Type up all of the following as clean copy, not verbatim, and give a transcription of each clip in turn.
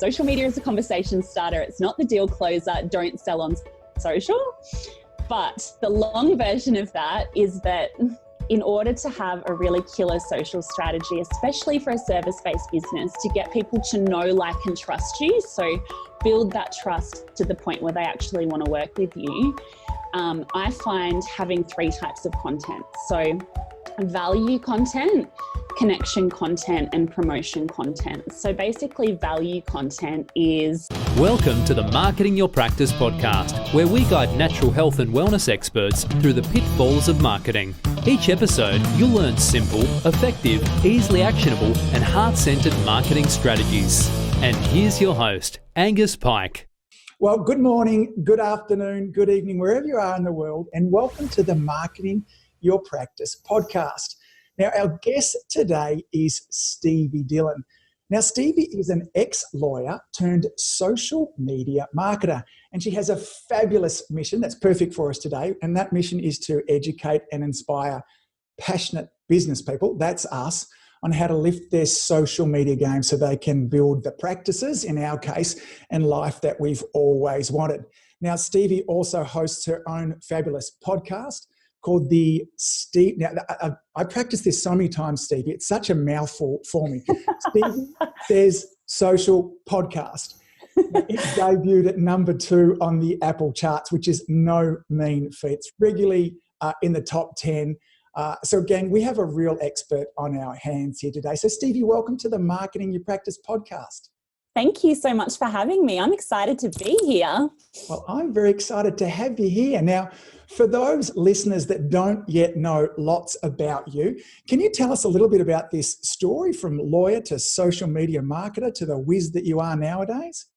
social media is a conversation starter. It's not the deal closer. Don't sell on social. But the long version of that is that in order to have a really killer social strategy, especially for a service-based business, to get people to know, like, and trust you, so build that trust to the point where they actually want to work with you, I find having 3 types of content. So value content, connection content, and promotion content. So basically value content is... Welcome to the Marketing Your Practice podcast, where we guide natural health and wellness experts through the pitfalls of marketing. Each episode, you'll learn simple, effective, easily actionable, and heart-centered marketing strategies. And here's your host, Angus Pyke. Well, good morning, good afternoon, good evening, wherever you are in the world, and welcome to the Marketing Your Practice podcast. Now, our guest today is Stevie Dillon. Now, Stevie is an ex-lawyer turned social media marketer, and she has a fabulous mission that's perfect for us today, and that mission is to educate and inspire passionate business people, that's us, on how to lift their social media game so they can build the practices, in our case, and life that we've always wanted. Now, Stevie also hosts her own fabulous podcast called the Steve. Now, I practice this so many times, Stevie. It's such a mouthful for me. Stevie Says Social Podcast. It debuted at number 2 on the Apple charts, which is no mean feat. It's regularly in the top 10. So again, we have a real expert on our hands here today. So Stevie, welcome to the Marketing Your Practice podcast. Thank you so much for having me. I'm excited to be here. Well, I'm very excited to have you here. Now, for those listeners that don't yet know lots about you, can you tell us a little bit about this story from lawyer to social media marketer to the whiz that you are nowadays?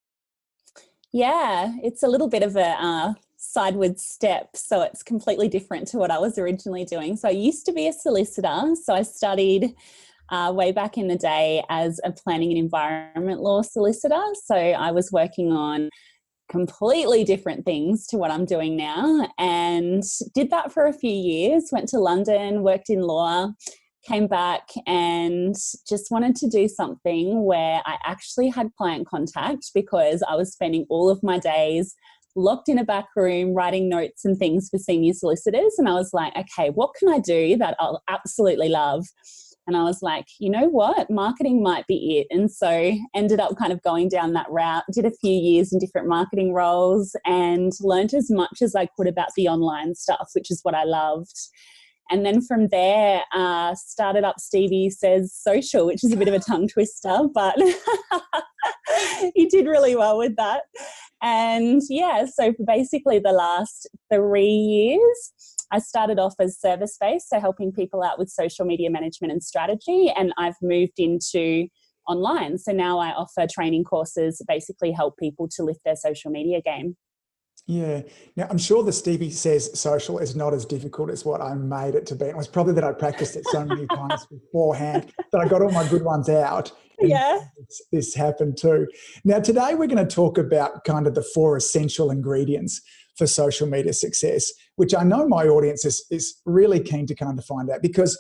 Yeah, it's a little bit of a sideward step. So it's completely different to what I was originally doing. So I used to be a solicitor. So I studied way back in the day as a planning and environment law solicitor. So I was working on completely different things to what I'm doing now, and did that for a few years, went to London, worked in law, came back and just wanted to do something where I actually had client contact, because I was spending all of my days locked in a back room writing notes and things for senior solicitors. And I was like, okay, what can I do that I'll absolutely love? And I was like, you know what, marketing might be it. And so ended up kind of going down that route, did a few years in different marketing roles and learned as much as I could about the online stuff, which is what I loved. And then from there, started up Stevie Says Social, which is a bit of a tongue twister, but he did really well with that. And yeah, so for basically the last 3 years, I started off as service-based, so helping people out with social media management and strategy, and I've moved into online. So now I offer training courses, basically help people to lift their social media game. Yeah. Now, I'm sure the Stevie Says Social is not as difficult as what I made it to be. It was probably that I practiced it so many times beforehand that I got all my good ones out. And yeah. This happened too. Now, today we're going to talk about kind of the 4 essential ingredients for social media success, which I know my audience is really keen to kind of find out, because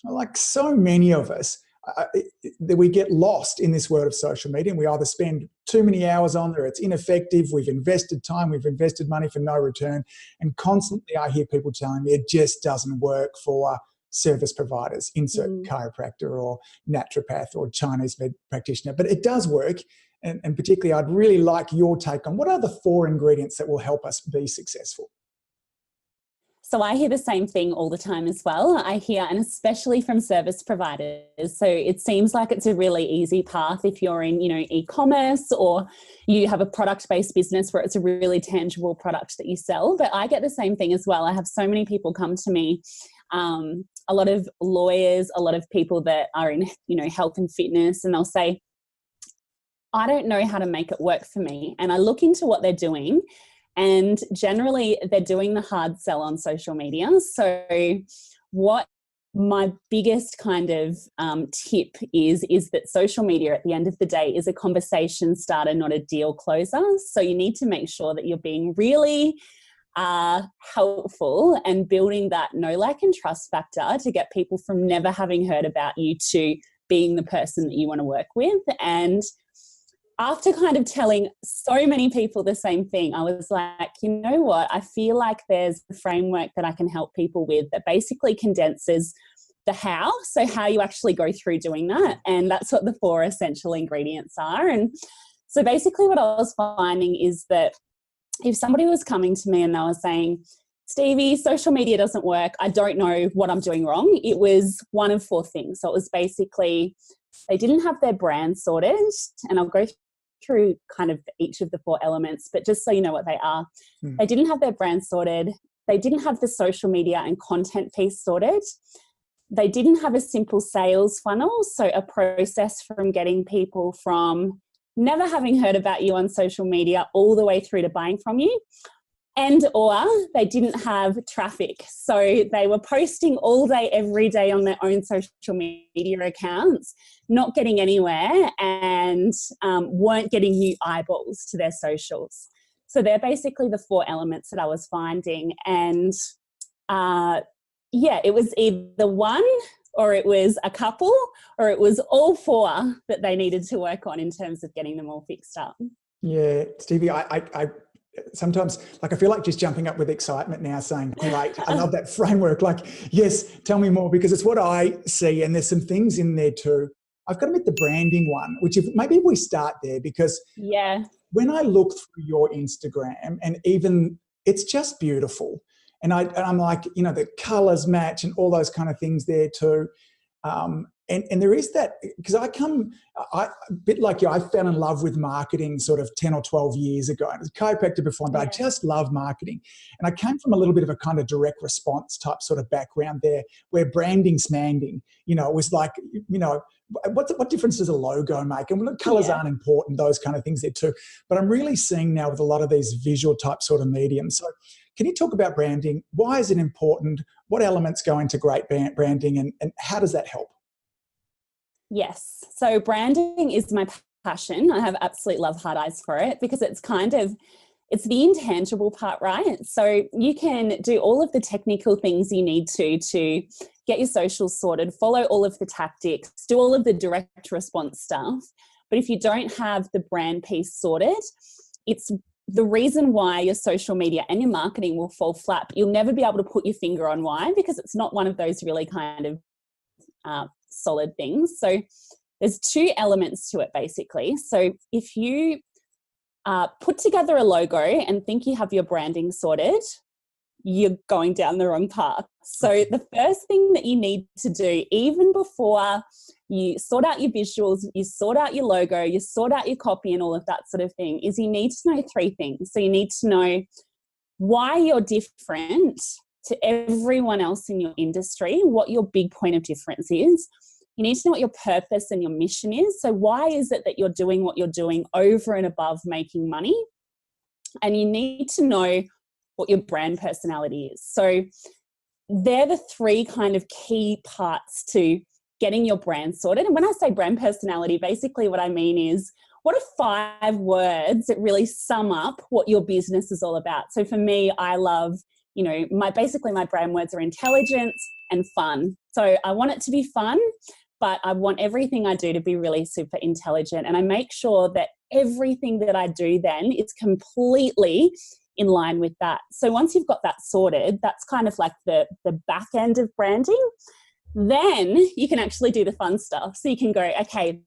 like so many of us, we get lost in this world of social media, and we either spend too many hours on there, it's ineffective, we've invested time, we've invested money for no return, and constantly I hear people telling me it just doesn't work for service providers, insert chiropractor or naturopath or Chinese med practitioner, but it does work. And particularly, I'd really like your take on what are the 4 ingredients that will help us be successful. So I hear the same thing all the time as well. I hear, and especially from service providers. So it seems like it's a really easy path if you're in, e-commerce, or you have a product-based business where it's a really tangible product that you sell. But I get the same thing as well. I have so many people come to me, a lot of lawyers, a lot of people that are in, health and fitness, and they'll say, I don't know how to make it work for me. And I look into what they're doing, and generally they're doing the hard sell on social media. So what my biggest kind of tip is that social media at the end of the day is a conversation starter, not a deal closer. So you need to make sure that you're being really helpful and building that know, like, and trust factor to get people from never having heard about you to being the person that you want to work with. And after kind of telling so many people the same thing, I was like, you know what? I feel like there's a framework that I can help people with that basically condenses the how, so how you actually go through doing that. And that's what the 4 essential ingredients are. And so basically what I was finding is that if somebody was coming to me and they were saying, Stevie, social media doesn't work, I don't know what I'm doing wrong, it was one of 4 things. So it was basically they didn't have their brand sorted, and I'll go through kind of each of the 4 elements, but just so you know what they are. They didn't have their brand sorted. They didn't have the social media and content piece sorted. They didn't have a simple sales funnel, so a process from getting people from never having heard about you on social media all the way through to buying from you. And or they didn't have traffic. So they were posting all day, every day on their own social media accounts, not getting anywhere, and weren't getting new eyeballs to their socials. So they're basically the 4 elements that I was finding. And it was either one, or it was a couple, or it was all 4 that they needed to work on in terms of getting them all fixed up. Yeah, Stevie, I sometimes, like, I feel like just jumping up with excitement now saying, great, I love that framework. Like, yes, tell me more, because it's what I see. And there's some things in there too. I've got to admit the branding one, which maybe we start there, because when I look through your Instagram, and even it's just beautiful. And I'm like, you know, the colors match and all those kind of things there too. And there is that, because a bit like you, I fell in love with marketing sort of 10 or 12 years ago. I was a chiropractor before, but I just love marketing. And I came from a little bit of a kind of direct response type sort of background there, where branding's manding, you know, it was like, you know, what difference does a logo make? And colors aren't important, those kind of things there too. But I'm really seeing now with a lot of these visual type sort of mediums. So can you talk about branding? Why is it important? What elements go into great branding, and how does that help? Yes. So branding is my passion. I have absolute love hard eyes for it, because it's it's the intangible part, right? So you can do all of the technical things you need to get your socials sorted, follow all of the tactics, do all of the direct response stuff. But if you don't have the brand piece sorted, it's the reason why your social media and your marketing will fall flat. You'll never be able to put your finger on why, because it's not one of those really kind of solid things. So there's 2 elements to it basically. So if you put together a logo and think you have your branding sorted, you're going down the wrong path. So the first thing that you need to do, even before you sort out your visuals, you sort out your logo, you sort out your copy and all of that sort of thing, is you need to know 3 things. So you need to know why you're different to everyone else in your industry, what your big point of difference is. You need to know what your purpose and your mission is. So why is it that you're doing what you're doing over and above making money? And you need to know what your brand personality is. So they're the 3 kind of key parts to getting your brand sorted. And when I say brand personality, basically what I mean is, what are 5 words that really sum up what your business is all about? So for me, I love, you know, my brand words are intelligence and fun. So I want it to be fun, but I want everything I do to be really super intelligent. And I make sure that everything that I do then is completely in line with that. So once you've got that sorted, that's kind of like the back end of branding. Then you can actually do the fun stuff. So you can go, okay,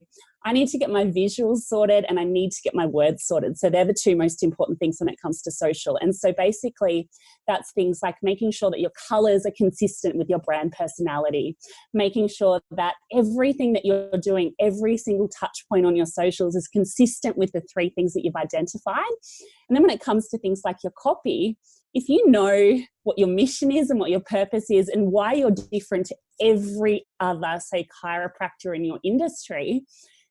I need to get my visuals sorted and I need to get my words sorted. So they're the 2 most important things when it comes to social. And so basically that's things like making sure that your colors are consistent with your brand personality, making sure that everything that you're doing, every single touch point on your socials is consistent with the 3 things that you've identified. And then when it comes to things like your copy, if you know what your mission is and what your purpose is and why you're different to every other, say, chiropractor in your industry,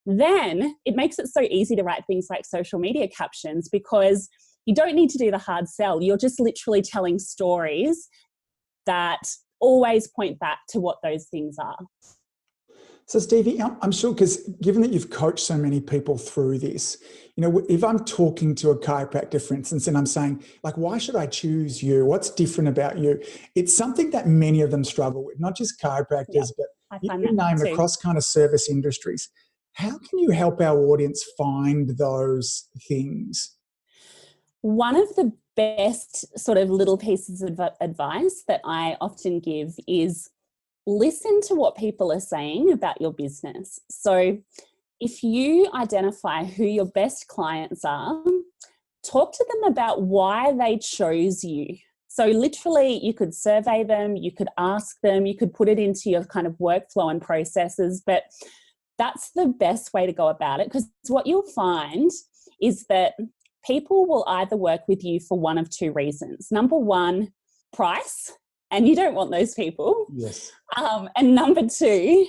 then it makes it so easy to write things like social media captions, because you don't need to do the hard sell. You're just literally telling stories that always point back to what those things are. So Stevie, I'm sure, because given that you've coached so many people through this, you know, if I'm talking to a chiropractor, for instance, and I'm saying, like, why should I choose you? What's different about you? It's something that many of them struggle with, not just chiropractors, but you name it, across kind of service industries. How can you help our audience find those things? One of the best sort of little pieces of advice that I often give is listen to what people are saying about your business. So if you identify who your best clients are, talk to them about why they chose you. So literally you could survey them, you could ask them, you could put it into your kind of workflow and processes, but that's the best way to go about it, because what you'll find is that people will either work with you for one of two reasons. Number one, price, and you don't want those people. Yes. And number two,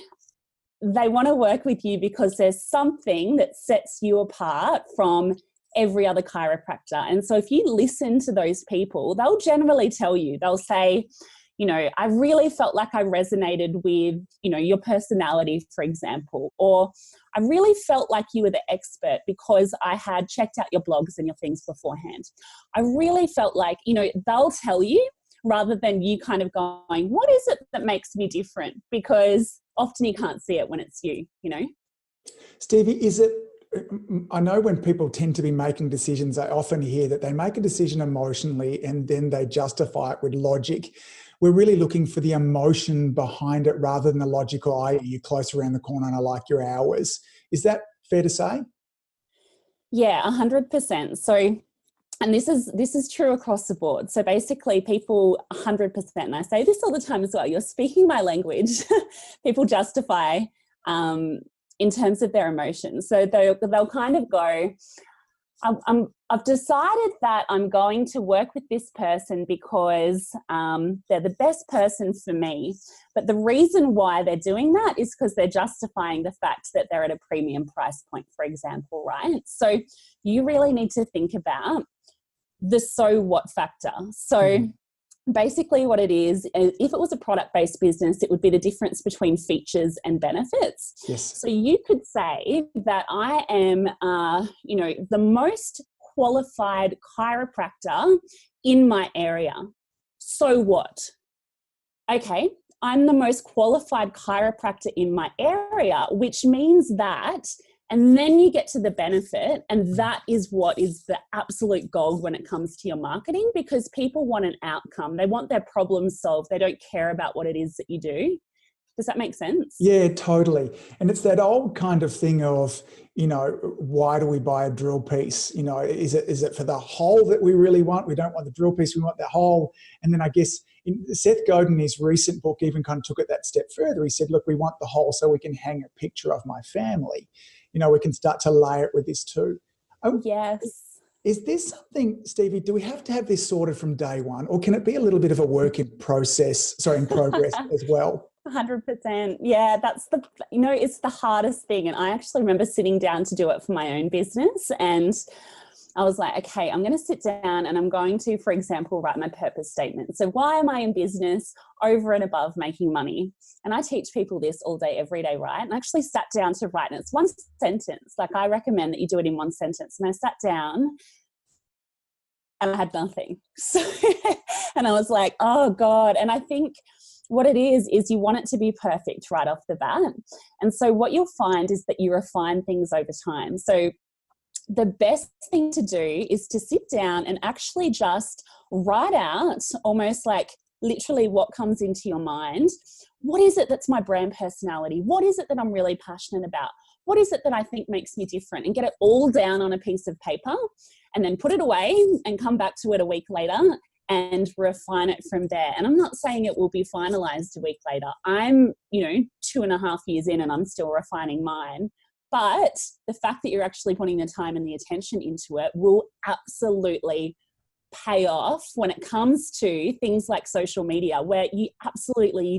they want to work with you because there's something that sets you apart from every other chiropractor. And so if you listen to those people, they'll generally tell you, they'll say, you know, I really felt like I resonated with, you know, your personality, for example, or I really felt like you were the expert because I had checked out your blogs and your things beforehand. I really felt like, you know, they'll tell you rather than you kind of going, what is it that makes me different? Because often you can't see it when it's you, you know? Stevie, I know when people tend to be making decisions, I often hear that they make a decision emotionally and then they justify it with logic. We're really looking for the emotion behind it rather than the logical, you're close around the corner and I like your hours. Is that fair to say? Yeah, 100%. So, and this is true across the board. So basically people 100%, and I say this all the time as well, you're speaking my language. People justify in terms of their emotions. So they'll kind of go, I've decided that I'm going to work with this person because they're the best person for me. But the reason why they're doing that is because they're justifying the fact that they're at a premium price point, for example, right? So you really need to think about the so what factor. So basically what it is, if it was a product-based business, it would be the difference between features and benefits. Yes. So you could say that I am, the most qualified chiropractor in my area. So what? Okay, I'm the most qualified chiropractor in my area, which means that, and then you get to the benefit, and that is what is the absolute gold when it comes to your marketing, because people want an outcome. They want their problems solved. They don't care about what it is that you do. Does that make sense? Yeah, totally. And it's that old kind of thing of, you know, why do we buy a drill piece? You know, is it for the hole that we really want? We don't want the drill piece, we want the hole. And then I guess Seth Godin, in his recent book, even kind of took it that step further. He said, look, we want the hole so we can hang a picture of my family. You know, we can start to layer it with this too. Yes. Is this something, Stevie, do we have to have this sorted from day one, or can it be a little bit of a work in progress as well? 100%. Yeah, that's it's the hardest thing. And I actually remember sitting down to do it for my own business. And I was like, okay, I'm going to sit down and I'm going to, for example, write my purpose statement. So why am I in business over and above making money? And I teach people this all day, every day, right? And I actually sat down to write, and it's one sentence. Like, I recommend that you do it in one sentence. And I sat down and I had nothing. So, and I was like, oh God. And I think what it is you want it to be perfect right off the bat. And so what you'll find is that you refine things over time. So the best thing to do is to sit down and actually just write out, almost like literally what comes into your mind. What is it that's my brand personality? What is it that I'm really passionate about? What is it that I think makes me different? And get it all down on a piece of paper, and then put it away and come back to it a week later and refine it from there. And I'm not saying it will be finalized a week later. I'm, 2.5 years in and I'm still refining mine. But the fact that you're actually putting the time and the attention into it will absolutely pay off when it comes to things like social media, where you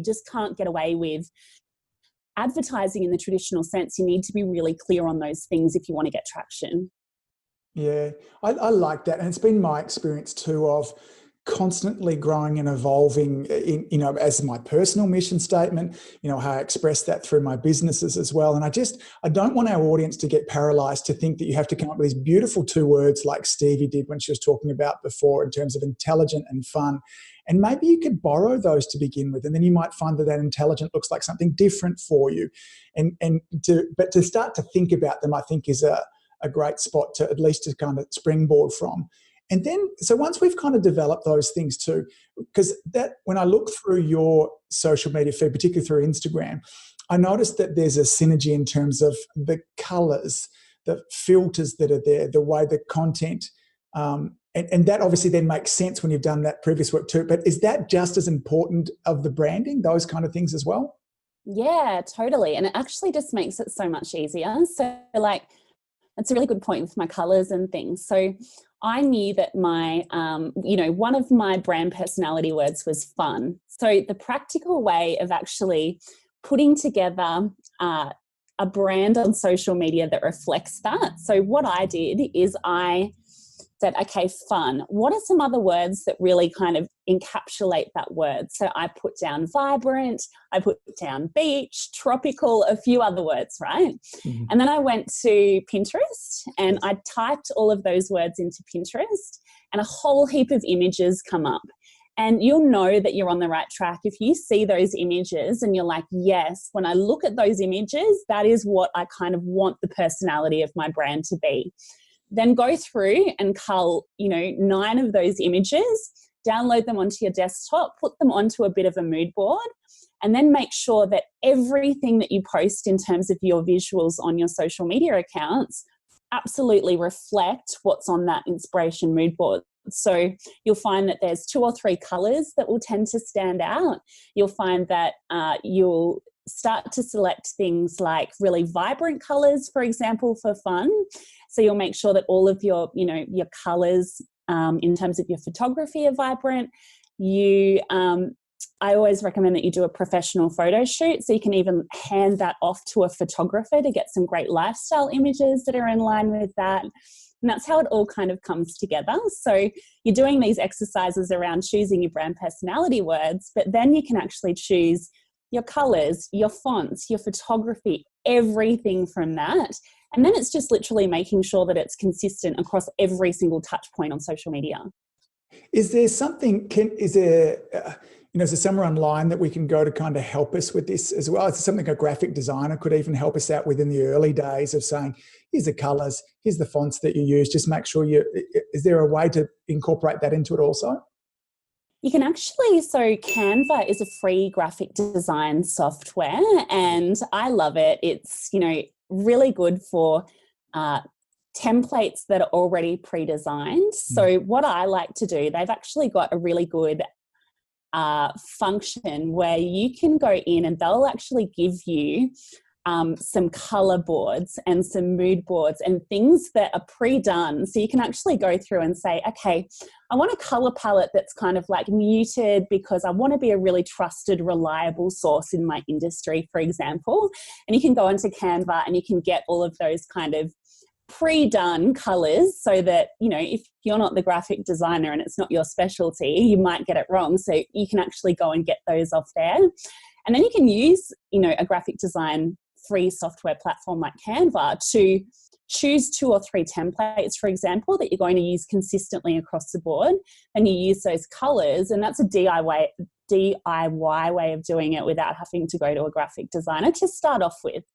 just can't get away with advertising in the traditional sense. You need to be really clear on those things if you want to get traction. Yeah, I like that. And it's been my experience too of constantly growing and evolving as my personal mission statement, how I express that through my businesses as well. And I don't want our audience to get paralyzed to think that you have to come up with these beautiful 2 words like Stevie did when she was talking about before in terms of intelligent and fun. And maybe you could borrow those to begin with, and then you might find that intelligent looks like something different for you. But to start to think about them, I think is a great spot to at least to kind of springboard from. And then, so once we've kind of developed those things too, because that when I look through your social media feed, particularly through Instagram, I noticed that there's a synergy in terms of the colours, the filters that are there, the way the content, and that obviously then makes sense when you've done that previous work too. But is that just as important of the branding, those kind of things as well? Yeah, totally. And it actually just makes it so much easier. So like, that's a really good point with my colours and things. So I knew that my, one of my brand personality words was fun. So the practical way of actually putting together a brand on social media that reflects that. So what I did is I said, okay, fun. What are some other words that really kind of encapsulate that word? So I put down vibrant, I put down beach, tropical, a few other words, right? Mm-hmm. And then I went to Pinterest and I typed all of those words into Pinterest and a whole heap of images come up. And you'll know that you're on the right track if you see those images and you're like, yes, when I look at those images, that is what I kind of want the personality of my brand to be. Then go through and cull, 9 of those images, download them onto your desktop, put them onto a bit of a mood board, and then make sure that everything that you post in terms of your visuals on your social media accounts absolutely reflect what's on that inspiration mood board. So you'll find that there's 2 or 3 colours that will tend to stand out. You'll find that you'll start to select things like really vibrant colours, for example, for fun. So you'll make sure that all of your, your colours in terms of your photography are vibrant. I always recommend that you do a professional photo shoot. So you can even hand that off to a photographer to get some great lifestyle images that are in line with that. And that's how it all kind of comes together. So you're doing these exercises around choosing your brand personality words, but then you can actually choose your colours, your fonts, your photography, everything from that. And then it's just literally making sure that it's consistent across every single touch point on social media. Is there something, is there somewhere online that we can go to kind of help us with this as well? Is there something a graphic designer could even help us out with in the early days of saying, here's the colours, here's the fonts that you use, just make sure is there a way to incorporate that into it also? You can actually, so Canva is a free graphic design software and I love it. It's, really good for templates that are already pre-designed. So what I like to do, they've actually got a really good function where you can go in and they'll actually give you some color boards and some mood boards and things that are pre-done. So you can actually go through and say, okay, I want a color palette that's kind of like muted because I want to be a really trusted, reliable source in my industry, for example. And you can go into Canva and you can get all of those kind of pre-done colors so that, if you're not the graphic designer and it's not your specialty, you might get it wrong. So you can actually go and get those off there. And then you can use, a graphic design free software platform like Canva to choose 2 or 3 templates, for example, that you're going to use consistently across the board, and you use those colors. And that's a DIY way of doing it without having to go to a graphic designer to start off with.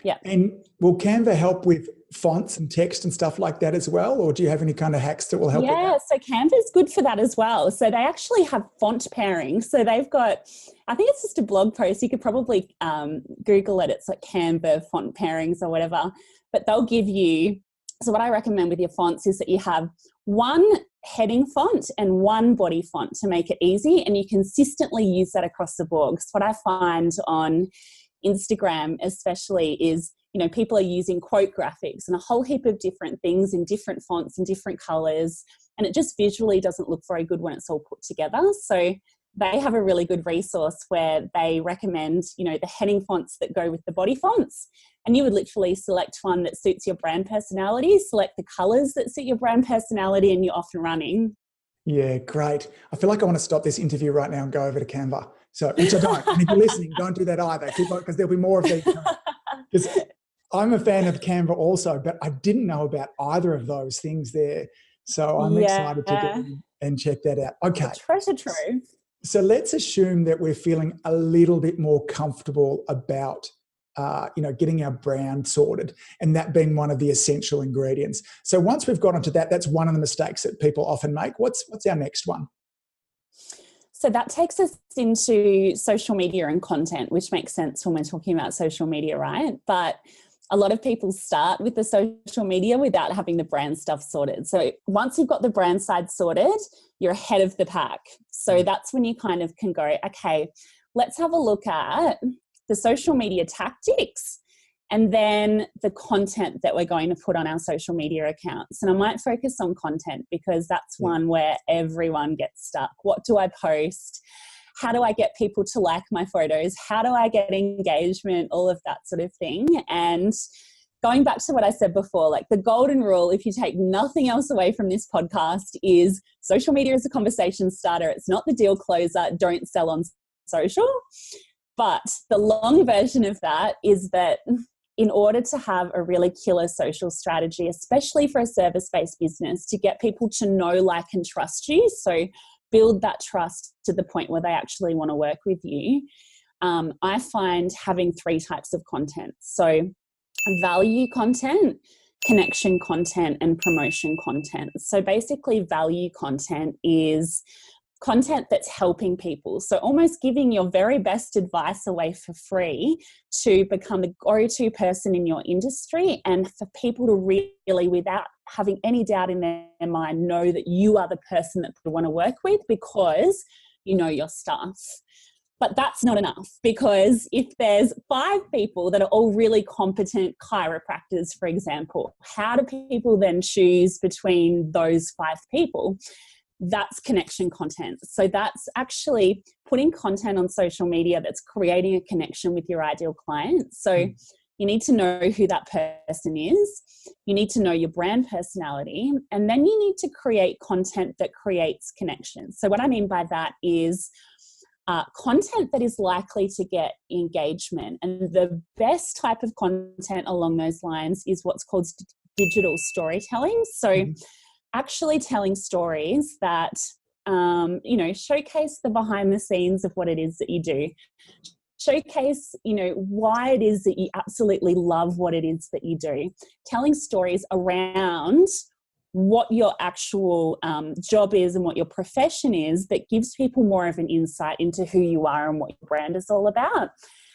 Yeah. And will Canva help with fonts and text and stuff like that as well? Or do you have any kind of hacks that will help with that? Yeah, so Canva is good for that as well. So they actually have font pairing. So they've got, I think it's just a blog post. You could probably Google it. It's like Canva font pairings or whatever. But they'll give you, so what I recommend with your fonts is that you have one heading font and one body font to make it easy. And you consistently use that across the board. Because what I find on Instagram especially is, people are using quote graphics and a whole heap of different things in different fonts and different colors. And it just visually doesn't look very good when it's all put together. So they have a really good resource where they recommend, the heading fonts that go with the body fonts. And you would literally select one that suits your brand personality, select the colors that suit your brand personality, and you're off and running. Yeah, great. I feel like I want to stop this interview right now and go over to Canva. So, which I don't. And if you're listening, don't do that either. Keep on, because there'll be more of these coming. Because I'm a fan of Canva also, but I didn't know about either of those things there. So I'm excited to go and check that out. Okay. Treasure trove. So let's assume that we're feeling a little bit more comfortable about getting our brand sorted, and that being one of the essential ingredients. So once we've got onto that, that's one of the mistakes that people often make. What's our next one? So that takes us into social media and content, which makes sense when we're talking about social media, right? But a lot of people start with the social media without having the brand stuff sorted. So once you've got the brand side sorted, you're ahead of the pack. So that's when you kind of can go, okay, let's have a look at the social media tactics and then the content that we're going to put on our social media accounts. And I might focus on content because that's one where everyone gets stuck. What do I post? How do I get people to like my photos? How do I get engagement? All of that sort of thing. And going back to what I said before, like the golden rule, if you take nothing else away from this podcast, is social media is a conversation starter. It's not the deal closer. Don't sell on social. But the long version of that is that in order to have a really killer social strategy, especially for a service-based business, to get people to know, like, and trust you, so build that trust to the point where they actually want to work with you, I find having 3 types of content. So value content, connection content, and promotion content. So basically value content is content that's helping people. So almost giving your very best advice away for free to become the go-to person in your industry, and for people to really, without having any doubt in their mind, know that you are the person that they want to work with because you know your stuff. But that's not enough, because if there's 5 people that are all really competent chiropractors, for example, how do people then choose between those 5 people? That's connection content. So that's actually putting content on social media that's creating a connection with your ideal client. So you need to know who that person is. You need to know your brand personality. And then you need to create content that creates connection. So what I mean by that is content that is likely to get engagement. And the best type of content along those lines is what's called digital storytelling. So actually telling stories that, showcase the behind the scenes of what it is that you do. Showcase, why it is that you absolutely love what it is that you do. Telling stories around what your actual job is and what your profession is, that gives people more of an insight into who you are and what your brand is all about.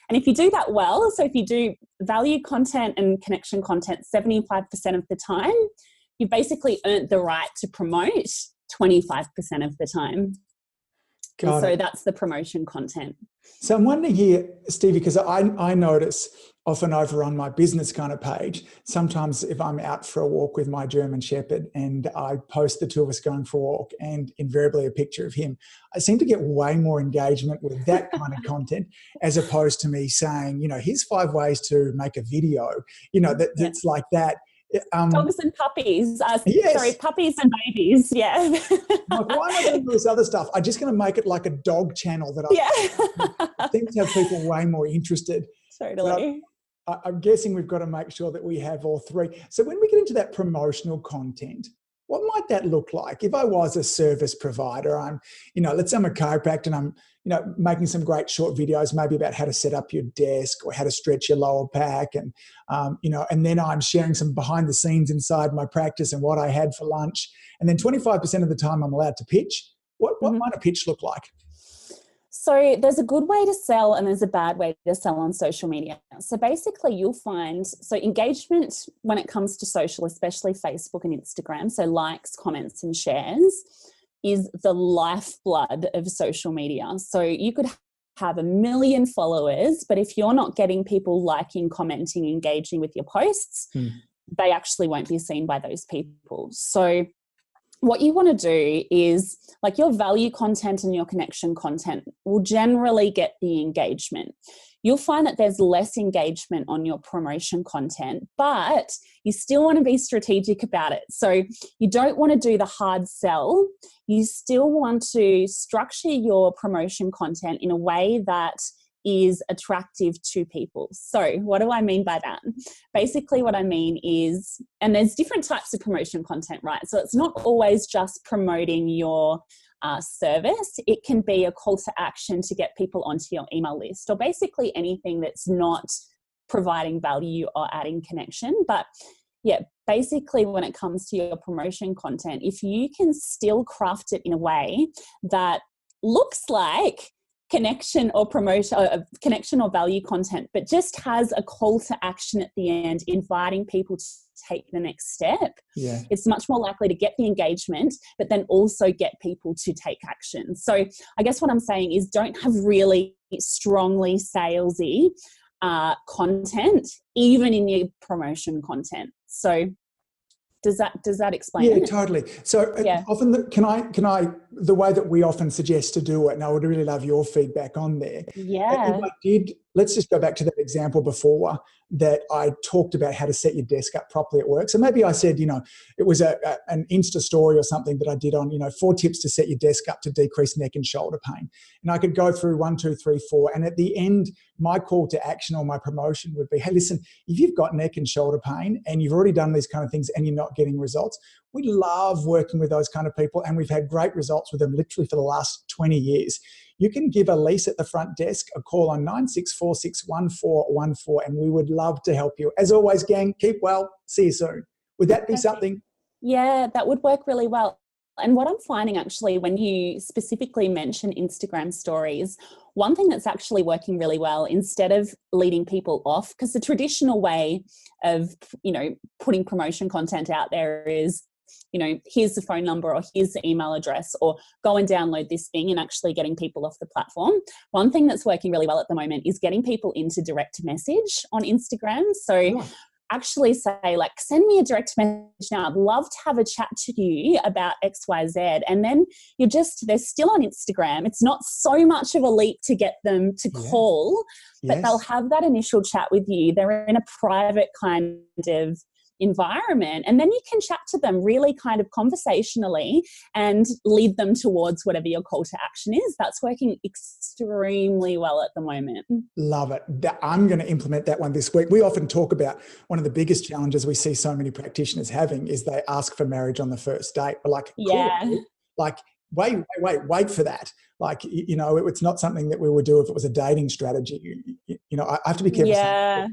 And if you do that well, so if you do value content and connection content 75% of the time, you basically earned the right to promote 25% of the time. So that's the promotion content. So I'm wondering here, Stevie, because I notice often over on my business kind of page, sometimes if I'm out for a walk with my German Shepherd and I post the 2 of us going for a walk and invariably a picture of him, I seem to get way more engagement with that kind of content as opposed to me saying, here's 5 ways to make a video, that's like that. Dogs and puppies. Yes. Sorry, puppies and babies. Yeah. Like, why am I doing this other stuff? I'm just going to make it like a dog channel that I think to have people way more interested. Totally. I'm guessing we've got to make sure that we have all 3. So when we get into that promotional content, what might that look like? If I was a service provider, I'm, let's say I'm a chiropractor and I'm, making some great short videos, maybe about how to set up your desk or how to stretch your lower back. And, and then I'm sharing some behind the scenes inside my practice and what I had for lunch. And then 25% of the time I'm allowed to pitch. What might a pitch look like? So there's a good way to sell and there's a bad way to sell on social media. So basically you'll find, engagement when it comes to social, especially Facebook and Instagram, so likes, comments and shares, is the lifeblood of social media. So you could have 1 million followers, but if you're not getting people liking, commenting, engaging with your posts, they actually won't be seen by those people. So what you want to do is, like, your value content and your connection content will generally get the engagement. You'll find that there's less engagement on your promotion content, but you still want to be strategic about it. So you don't want to do the hard sell. You still want to structure your promotion content in a way that is attractive to people. So what do I mean by that? Basically what I mean is, and there's different types of promotion content, right? So it's not always just promoting your service. It can be a call to action to get people onto your email list, or basically anything that's not providing value or adding connection. But yeah, basically when it comes to your promotion content, if you can still craft it in a way that looks like connection or promotion, connection or value content, but just has a call to action at the end, inviting people to take the next step, it's much more likely to get the engagement, but then also get people to take action. So I guess what I'm saying is, don't have really strongly salesy content, even in your promotion content. So does that explain it? Yeah, totally. So often, the way that we often suggest to do it, and I would really love your feedback on there. Yeah. Let's just go back to that example before that I talked about how to set your desk up properly at work. So maybe I said, it was an Insta story or something that I did on, 4 tips to set your desk up to decrease neck and shoulder pain. And I could go through 1, 2, 3, 4. And at the end, my call to action or my promotion would be, hey, listen, if you've got neck and shoulder pain and you've already done these kind of things and you're not getting results, we love working with those kind of people, and we've had great results with them literally for the last 20 years. You can give Elise at the front desk a call on 96461414, and we would love to help you. As always, gang, keep well. See you soon. Would that be something? Yeah, that would work really well. And what I'm finding, actually, when you specifically mention Instagram stories, one thing that's actually working really well, instead of leading people off, because the traditional way of, putting promotion content out there is, here's the phone number, or here's the email address, or go and download this thing, and actually getting people off the platform. One thing that's working really well at the moment is getting people into direct message on Instagram. So actually say, like, send me a direct message now. I'd love to have a chat to you about XYZ. And then they're still on Instagram. It's not so much of a leap to get them to call, but they'll have that initial chat with you. They're in a private kind of environment, and then you can chat to them really kind of conversationally and lead them towards whatever your call to action is. That's working extremely well at the moment. Love it. I'm going to implement that one this week. We often talk about one of the biggest challenges we see so many practitioners having is they ask for marriage on the first date. We're like, cool. Like, wait for that. Like, it's not something that we would do if it was a dating strategy. I have to be careful.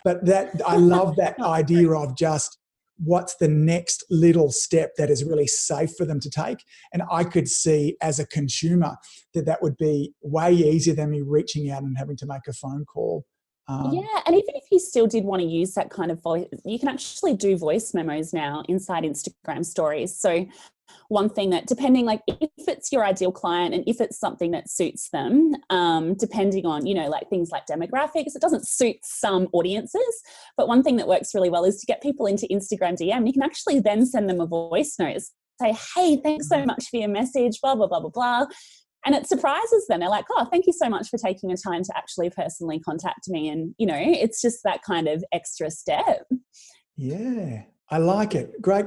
But I love that idea of just what's the next little step that is really safe for them to take. And I could see as a consumer that would be way easier than me reaching out and having to make a phone call. And even if you still did want to use that kind of voice, you can actually do voice memos now inside Instagram stories. So one thing that, depending, like, if it's your ideal client and if it's something that suits them, depending on, like things like demographics, it doesn't suit some audiences. But one thing that works really well is to get people into Instagram DM. You can actually then send them a voice note, say, hey, thanks so much for your message, blah, blah, blah, blah, blah. And it surprises them. They're like, oh, thank you so much for taking the time to actually personally contact me. And, it's just that kind of extra step. Yeah, I like it. Great.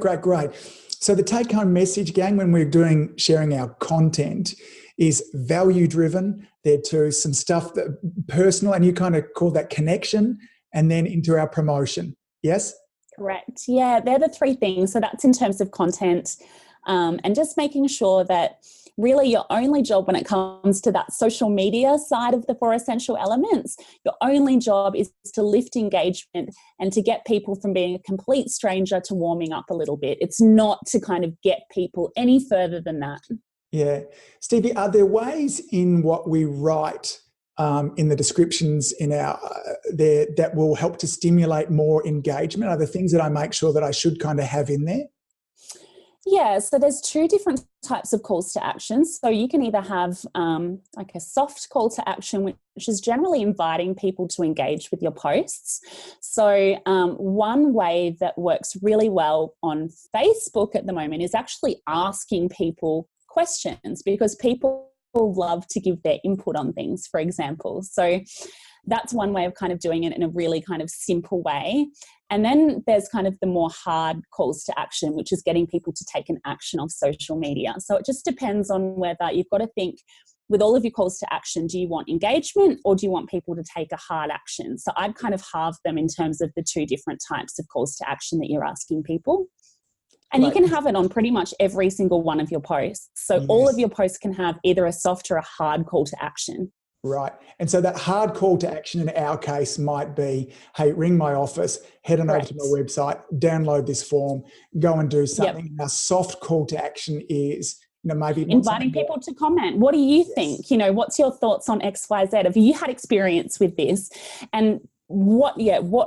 So the take-home message, gang, when we're sharing our content, is value-driven. There too, some stuff that personal, and you kind of call that connection, and then into our promotion. Yes? Correct. Yeah, they're the 3 things. So that's in terms of content, and just making sure that really your only job when it comes to that social media side of the 4 essential elements, your only job is to lift engagement and to get people from being a complete stranger to warming up a little bit. It's not to kind of get people any further than that. Yeah. Stevie, are there ways in what we write in the descriptions in our there that will help to stimulate more engagement? Are there things that I make sure that I should kind of have in there? Yeah, so there's two different types of calls to action. So you can either have like a soft call to action, which is generally inviting people to engage with your posts. So one way that works really well on Facebook at the moment is actually asking people questions, because people love to give their input on things, for example. So that's one way of kind of doing it in a really kind of simple way. And then there's kind of the more hard calls to action, which is getting people to take an action off social media. So it just depends on whether you've got to think with all of your calls to action, do you want engagement or do you want people to take a hard action? So I'd kind of halve them in terms of the two different types of calls to action that you're asking people. And you can have it on pretty much every single one of your posts. So all of your posts can have either a soft or a hard call to action. Right. And so that hard call to action in our case might be, hey, ring my office, head on over to my website, download this form, go and do something. Yep. Our soft call to action is, maybe inviting people to comment. What do you think? What's your thoughts on X, Y, Z? Have you had experience with this? And what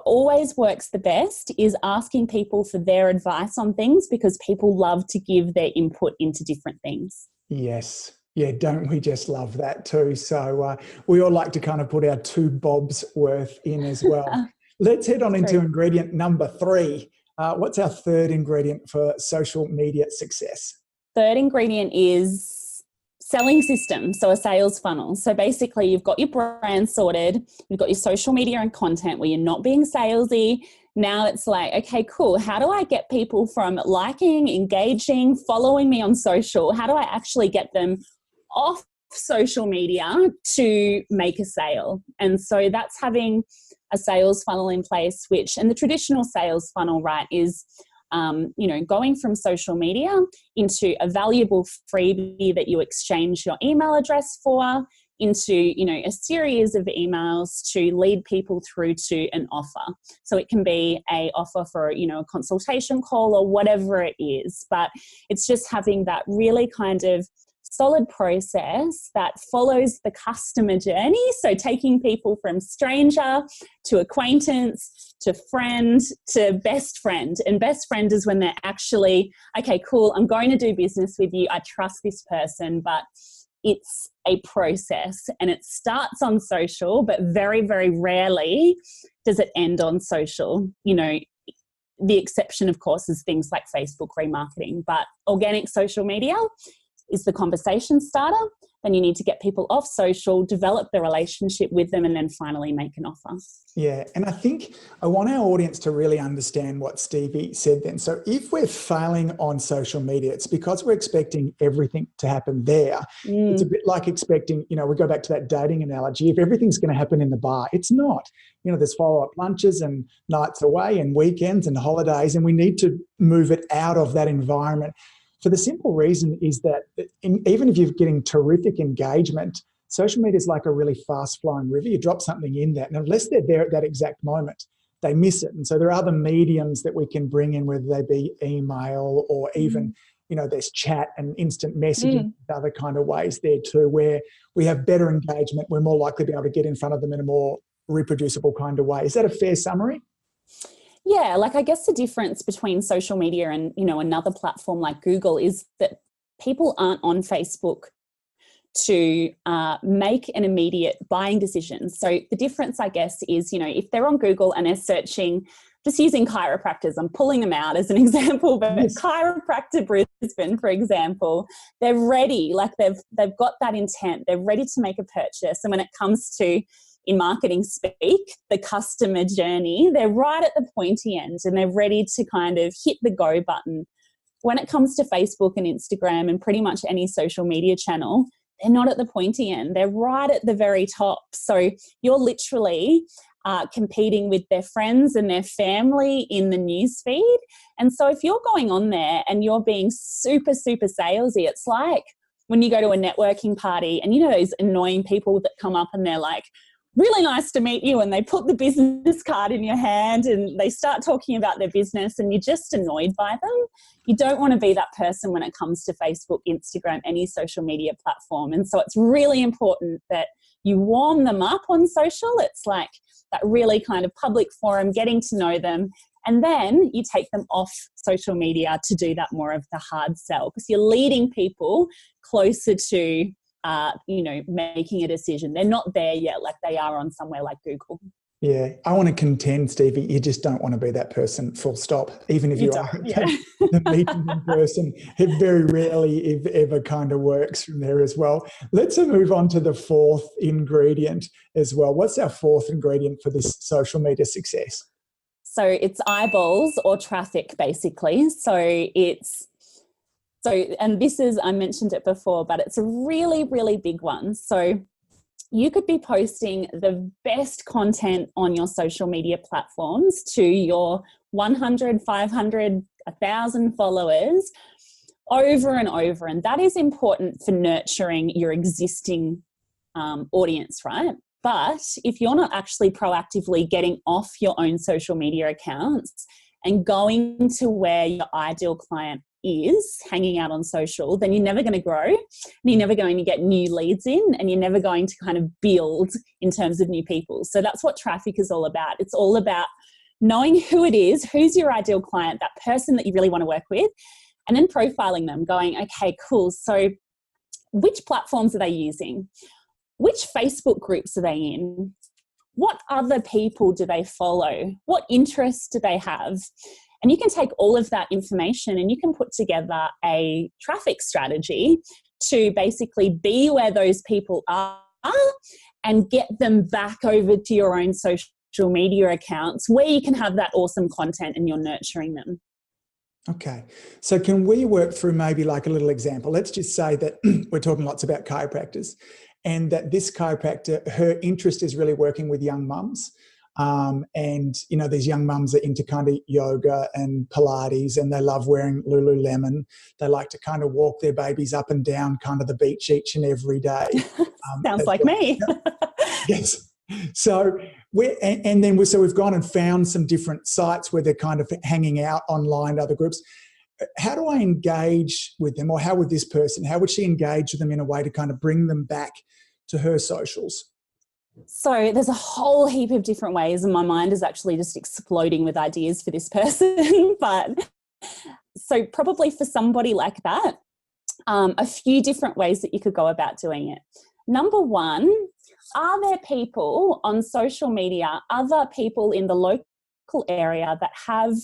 always works the best is asking people for their advice on things, because people love to give their input into different things. Yes. Yeah, don't we just love that too? So we all like to kind of put our 2 bobs worth in as well. Let's head on into ingredient number 3. What's our third ingredient for social media success? Third ingredient is selling system, so a sales funnel. So basically you've got your brand sorted, you've got your social media and content where you're not being salesy. Now it's like, okay, cool. How do I get people from liking, engaging, following me on social? How do I actually get them off social media to make a sale? And so that's having a sales funnel in place, and the traditional sales funnel, right, is going from social media into a valuable freebie that you exchange your email address for, into a series of emails to lead people through to an offer. So it can be a offer for a consultation call or whatever it is, but it's just having that really kind of solid process that follows the customer journey. So taking people from stranger to acquaintance to friend to best friend. And best friend is when they're actually, okay, cool, I'm going to do business with you. I trust this person, but it's a process and it starts on social, but very, very rarely does it end on social. The exception, of course, is things like Facebook remarketing, but organic social media is the conversation starter. Then you need to get people off social, develop the relationship with them, and then finally make an offer. Yeah, and I think I want our audience to really understand what Stevie said then. So if we're failing on social media, it's because we're expecting everything to happen there. It's a bit like expecting, we go back to that dating analogy. If everything's going to happen in the bar, it's not. There's follow-up lunches and nights away and weekends and holidays, and we need to move it out of that environment. For the simple reason is that even if you're getting terrific engagement, social media is like a really fast-flowing river. You drop something in that, and unless they're there at that exact moment, they miss it. And so there are other mediums that we can bring in, whether they be email or even, there's chat and instant messaging, other kind of ways there too, where we have better engagement. We're more likely to be able to get in front of them in a more reproducible kind of way. Is that a fair summary? Yeah, I guess the difference between social media and, another platform like Google is that people aren't on Facebook to make an immediate buying decision. So the difference, I guess, is, if they're on Google and they're searching, just using chiropractors, I'm pulling them out as an example, but Chiropractor Brisbane, for example, they're ready, they've got that intent, they're ready to make a purchase. And when it comes to, in marketing speak, the customer journey, they're right at the pointy end and they're ready to kind of hit the go button. When it comes to Facebook and Instagram and pretty much any social media channel, they're not at the pointy end. They're right at the very top. So you're literally competing with their friends and their family in the newsfeed. And so if you're going on there and you're being super, super salesy, it's like when you go to a networking party and those annoying people that come up and they're like, really nice to meet you, and they put the business card in your hand and they start talking about their business and you're just annoyed by them. You don't want to be that person when it comes to Facebook, Instagram, any social media platform. And so it's really important that you warm them up on social. It's like that really kind of public forum, getting to know them, And then you take them off social media to do that more of the hard sell, because you're leading people closer to, making a decision. They're not there yet like they are on somewhere like Google. Yeah, I want to contend, Stevie, you just don't want to be that person, full stop. Even if you are the meeting in person, it very rarely, if ever, kind of works from there as well. Let's move on to the fourth ingredient as well. What's our fourth ingredient for this social media success? So it's eyeballs or traffic, basically. And this is, I mentioned it before, but it's a really, really big one. So you could be posting the best content on your social media platforms to your 100, 500, 1,000 followers over and over. And that is important for nurturing your existing audience, right? But if you're not actually proactively getting off your own social media accounts and going to where your ideal client is hanging out on social, then you're never going to grow, and you're never going to get new leads in, and you're never going to kind of build in terms of new people. So that's what traffic is all about. It's all about knowing who it is, who's your ideal client, that person that you really want to work with, and then profiling them, going, okay, cool. So which platforms are they using? Which Facebook groups are they in? What other people do they follow? What interests do they have? And you can take all of that information and you can put together a traffic strategy to basically be where those people are and get them back over to your own social media accounts where you can have that awesome content and you're nurturing them. Okay. So can we work through maybe like a little example? Let's just say that we're talking lots about chiropractors, and that this chiropractor, her interest is really working with young mums. And, these young mums are into kind of yoga and Pilates, and they love wearing Lululemon. They like to kind of walk their babies up and down kind of the beach each and every day. Sounds like me. Yes. So we've gone and found some different sites where they're kind of hanging out online, other groups. How do I engage with them, or how would she engage with them in a way to kind of bring them back to her socials? So there's a whole heap of different ways, and my mind is actually just exploding with ideas for this person. But so probably for somebody like that, a few different ways that you could go about doing it. Number one, are there people on social media, other people in the local area that have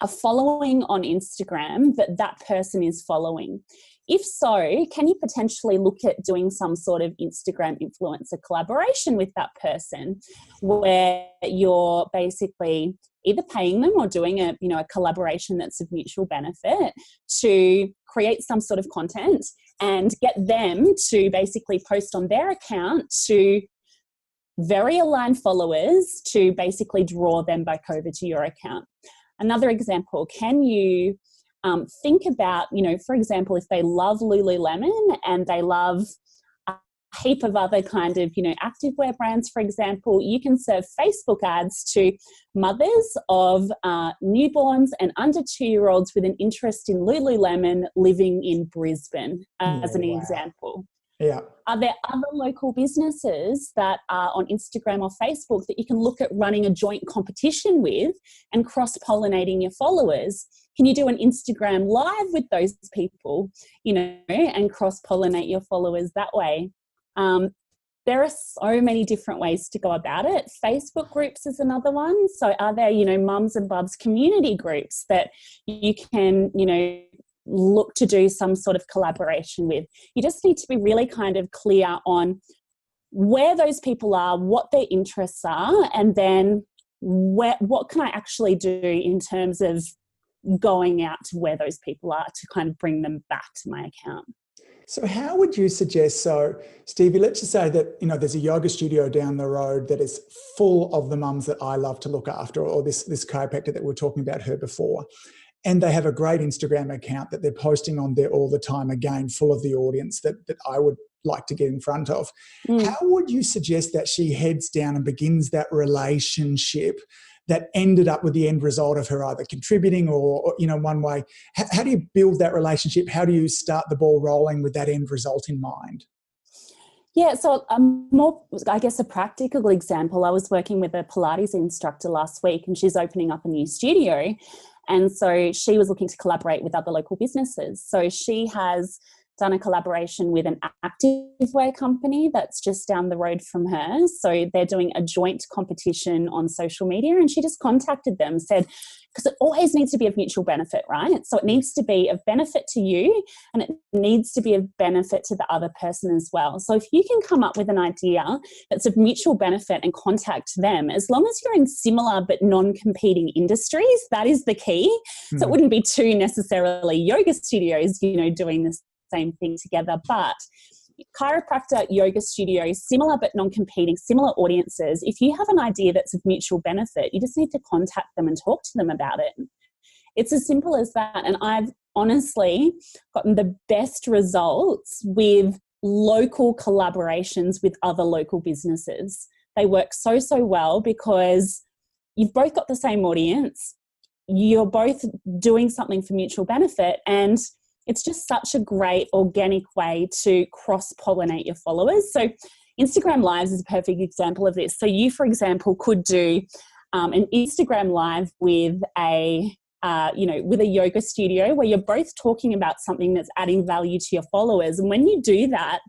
a following on Instagram that person is following? If so, can you potentially look at doing some sort of Instagram influencer collaboration with that person, where you're basically either paying them or doing a collaboration that's of mutual benefit to create some sort of content and get them to basically post on their account to very aligned followers to basically draw them back over to your account. Another example, can you think about, for example, if they love Lululemon and they love a heap of other kind of, activewear brands, for example, you can serve Facebook ads to mothers of newborns and under 2-year-olds with an interest in Lululemon living in Brisbane, as an example. Yeah. Are there other local businesses that are on Instagram or Facebook that you can look at running a joint competition with and cross-pollinating your followers? Can you do an Instagram live with those people, and cross-pollinate your followers that way? There are so many different ways to go about it. Facebook groups is another one. So are there, mums and bubs community groups that you can, look to do some sort of collaboration with? You just need to be really kind of clear on where those people are, what their interests are, and then what can I actually do in terms of going out to where those people are to kind of bring them back to my account. So how would you suggest, Stevie, let's just say that, there's a yoga studio down the road that is full of the mums that I love to look after, or this chiropractor that we were talking about her before. And they have a great Instagram account that they're posting on there all the time, again, full of the audience that I would like to get in front of. How would you suggest that she heads down and begins that relationship that ended up with the end result of her either contributing or one way? How do you build that relationship? How do you start the ball rolling with that end result in mind? Yeah, so more, I guess, a practical example. I was working with a Pilates instructor last week, and she's opening up a new studio. And so she was looking to collaborate with other local businesses. So she has done a collaboration with an activewear company that's just down the road from her. So they're doing a joint competition on social media, and she just contacted them, said, because it always needs to be of mutual benefit, right? So it needs to be of benefit to you, and it needs to be of benefit to the other person as well. So if you can come up with an idea that's of mutual benefit and contact them, as long as you're in similar but non-competing industries, that is the key. So it wouldn't be two necessarily yoga studios, doing this same thing together, but chiropractor, yoga studios, similar but non-competing, similar audiences. If you have an idea that's of mutual benefit, you just need to contact them and talk to them about it. It's as simple as that. And I've honestly gotten the best results with local collaborations with other local businesses. They work so well because you've both got the same audience, you're both doing something for mutual benefit, and it's just such a great organic way to cross-pollinate your followers. So Instagram Lives is a perfect example of this. So you, for example, could do an Instagram Live with a yoga studio where you're both talking about something that's adding value to your followers. And when you do that,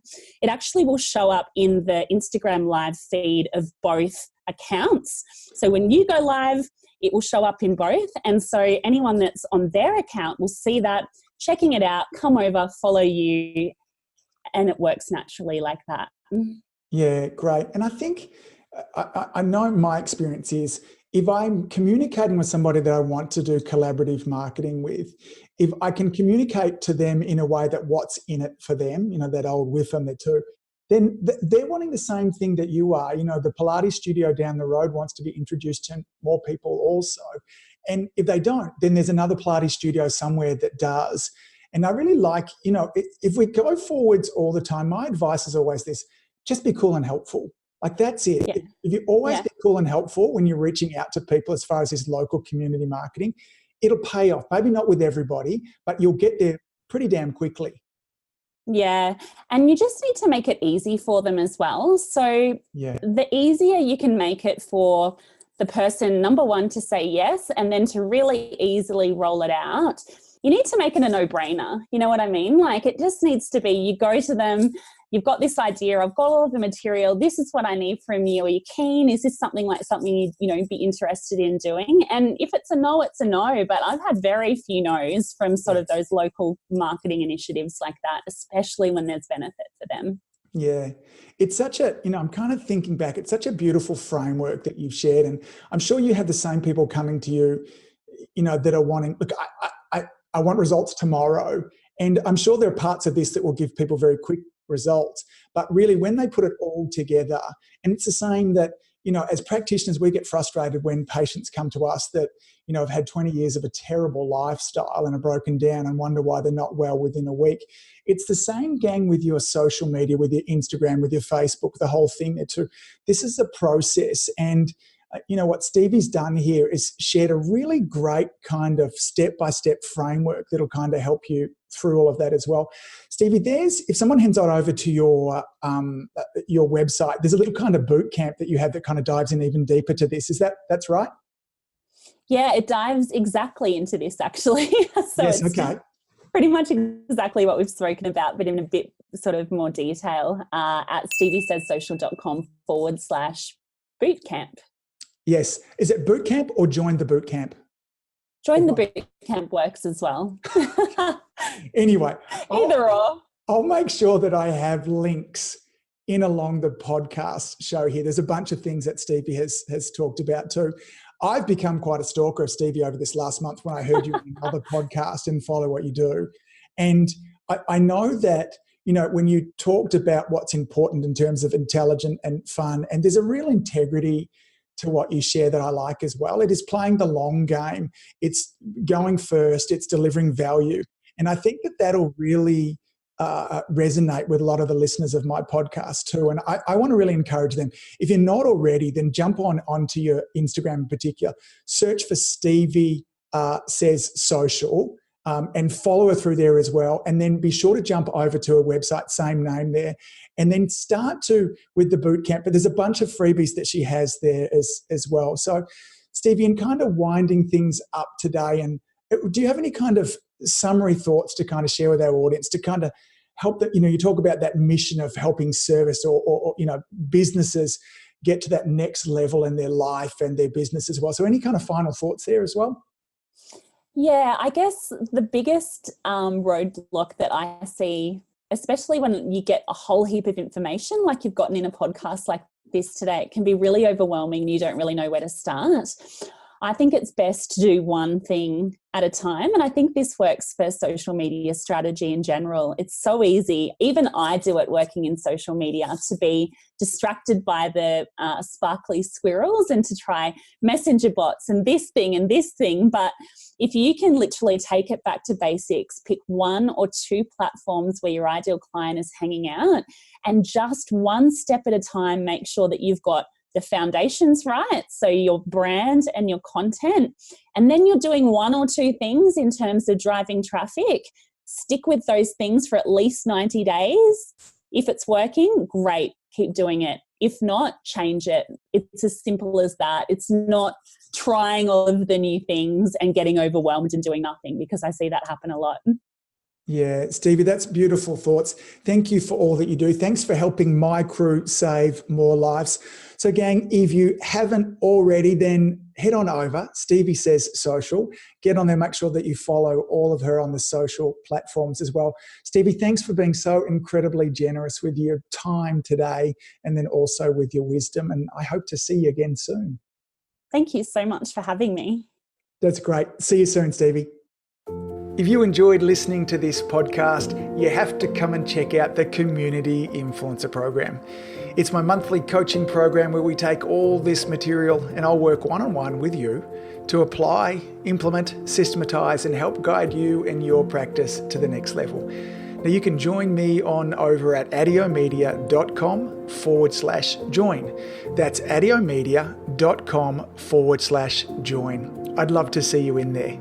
it actually will show up in the Instagram Live feed of both accounts. So when you go live, it will show up in both. And so anyone that's on their account will see that, checking it out, come over, follow you, and it works naturally like that. Yeah, great. And I think, I know my experience is, if I'm communicating with somebody that I want to do collaborative marketing with, if I can communicate to them in a way that what's in it for them, that old with them, they're too, then they're wanting the same thing that you are. The Pilates studio down the road wants to be introduced to more people also. And if they don't, then there's another Pilates studio somewhere that does. And I really like, if we go forwards all the time, my advice is always this: just be cool and helpful. Like, that's it. Yeah. If you always be cool and helpful when you're reaching out to people as far as this local community marketing, it'll pay off. Maybe not with everybody, but you'll get there pretty damn quickly. Yeah. And you just need to make it easy for them as well. So the easier you can make it for the person, number one, to say yes, and then to really easily roll it out, you need to make it a no-brainer. You know what I mean? Like, it just needs to be, you go to them, you've got this idea, I've got all of the material, this is what I need from you. Are you keen? Is this something you'd be interested in doing? And if it's a no, it's a no. But I've had very few no's from sort of those local marketing initiatives like that, especially when there's benefit for them. Yeah, it's such a, I'm kind of thinking back, it's such a beautiful framework that you've shared. And I'm sure you have the same people coming to you, that are wanting, look, I want results tomorrow. And I'm sure there are parts of this that will give people very quick results. But really, when they put it all together, and it's the same that, as practitioners, we get frustrated when patients come to us that, have had 20 years of a terrible lifestyle and are broken down and wonder why they're not well within a week. It's the same gang with your social media, with your Instagram, with your Facebook, the whole thing there too. This is a process. And what Stevie's done here is shared a really great kind of step-by-step framework that'll kind of help you through all of that as well. Stevie, if someone heads on over to your website, there's a little kind of boot camp that you have that kind of dives in even deeper to this. That's right? Yeah, it dives exactly into this, actually. So yes, okay. Pretty much exactly what we've spoken about, but in a bit sort of more detail at steviesaysocial.com/bootcamp. Yes. Is it boot camp or join the boot camp? Join the boot camp works as well. Anyway. Either or. I'll make sure that I have links in along the podcast show here. There's a bunch of things that Stevie has talked about too. I've become quite a stalker of Stevie over this last month when I heard you on another podcast and follow what you do. And I know that, when you talked about what's important in terms of intelligent and fun, and there's a real integrity to what you share that I like as well. It is playing the long game. It's going first. It's delivering value. And I think that that'll really resonate with a lot of the listeners of my podcast too. And I want to really encourage them. If you're not already, then jump onto your Instagram in particular, search for Stevie Says Social, and follow her through there as well. And then be sure to jump over to her website, same name there, and then start with the boot camp. But there's a bunch of freebies that she has there as well. So, Stevie, in kind of winding things up today, and do you have any kind of summary thoughts to kind of share with our audience to kind of help that, you talk about that mission of helping service or businesses get to that next level in their life and their business as well. So any kind of final thoughts there as well? Yeah, I guess the biggest roadblock that I see, especially when you get a whole heap of information like you've gotten in a podcast like this today, it can be really overwhelming and you don't really know where to start. I think it's best to do one thing at a time. And I think this works for social media strategy in general. It's so easy. Even I do it working in social media to be distracted by the sparkly squirrels and to try messenger bots and this thing. But if you can literally take it back to basics, pick one or two platforms where your ideal client is hanging out, and just one step at a time, make sure that you've got the foundations right, so your brand and your content, and then you're doing one or two things in terms of driving traffic. Stick with those things for at least 90 days. If it's working, great, keep doing it. If not, change it. It's as simple as that. It's not trying all of the new things and getting overwhelmed and doing nothing, because I see that happen a lot. Yeah, Stevie, that's beautiful thoughts. Thank you for all that you do. Thanks for helping my crew save more lives. So, gang, if you haven't already, then head on over, Stevie Says Social. Get on there, make sure that you follow all of her on the social platforms as well. Stevie, thanks for being so incredibly generous with your time today and then also with your wisdom. And I hope to see you again soon. Thank you so much for having me. That's great. See you soon, Stevie. If you enjoyed listening to this podcast, you have to come and check out the Community Influencer Program. It's my monthly coaching program where we take all this material and I'll work one-on-one with you to apply, implement, systematize, and help guide you and your practice to the next level. Now you can join me on over at adiomedia.com/join. That's adiomedia.com/join. I'd love to see you in there.